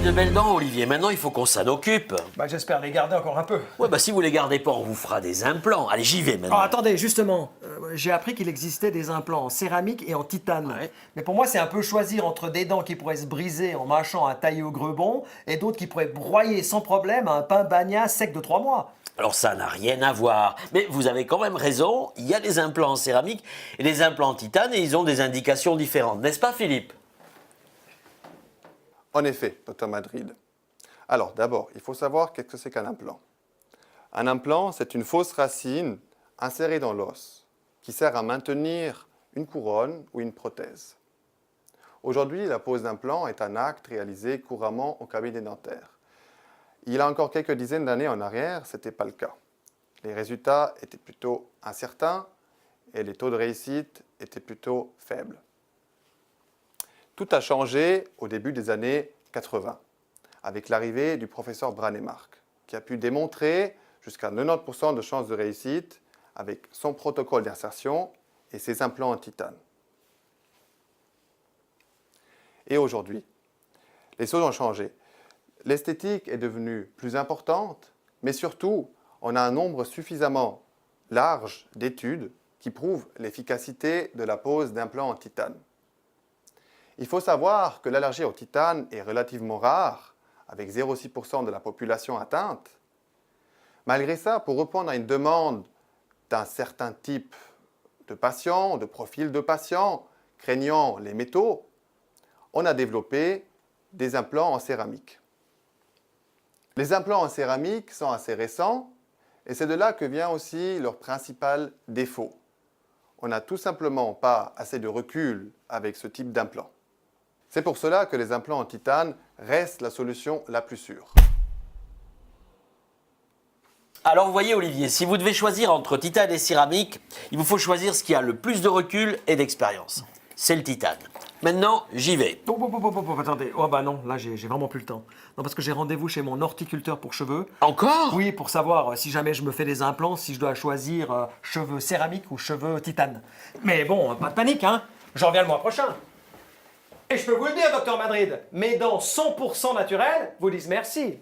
de belles dents, Olivier. Maintenant, il faut qu'on s'en occupe. Bah, j'espère les garder encore un peu. Ouais, bah si vous les gardez pas, on vous fera des implants. Allez, j'y vais maintenant. Oh, attendez, justement, j'ai appris qu'il existait des implants en céramique et en titane. Ouais. Mais pour moi, c'est un peu choisir entre des dents qui pourraient se briser en mâchant un taillé au grebon et d'autres qui pourraient broyer sans problème un pain bagna sec de 3 mois. Alors ça n'a rien à voir. Mais vous avez quand même raison, il y a des implants en céramique et des implants en titane et ils ont des indications différentes. N'est-ce pas, Philippe? En effet, Dr Madrid. Alors d'abord, il faut savoir qu'est-ce que c'est qu'un implant. Un implant, c'est une fausse racine insérée dans l'os qui sert à maintenir une couronne ou une prothèse. Aujourd'hui, la pose d'implant est un acte réalisé couramment au cabinet dentaire. Il y a encore quelques dizaines d'années en arrière, ce n'était pas le cas. Les résultats étaient plutôt incertains et les taux de réussite étaient plutôt faibles. Tout a changé au début des années 80, avec l'arrivée du professeur Branemark, qui a pu démontrer jusqu'à 90% de chances de réussite avec son protocole d'insertion et ses implants en titane. Et aujourd'hui, les choses ont changé. L'esthétique est devenue plus importante, mais surtout, on a un nombre suffisamment large d'études qui prouvent l'efficacité de la pose d'implants en titane. Il faut savoir que l'allergie au titane est relativement rare, avec 0,6% de la population atteinte. Malgré ça, pour répondre à une demande d'un certain type de patients, de profil de patients, craignant les métaux, on a développé des implants en céramique. Les implants en céramique sont assez récents et c'est de là que vient aussi leur principal défaut. On n'a tout simplement pas assez de recul avec ce type d'implant. C'est pour cela que les implants en titane restent la solution la plus sûre. Alors vous voyez, Olivier, si vous devez choisir entre titane et céramique, il vous faut choisir ce qui a le plus de recul et d'expérience. C'est le titane. Maintenant, j'y vais. Attendez, oh bah non, là j'ai vraiment plus le temps. Non, parce que j'ai rendez-vous chez mon horticulteur pour cheveux. Encore? Oui, pour savoir si jamais je me fais des implants, si je dois choisir cheveux céramique ou cheveux titane. Mais bon, pas de panique, hein. J'en reviens le mois prochain. Et je peux vous le dire, docteur Madrid, mes dents 100% naturelles vous disent merci.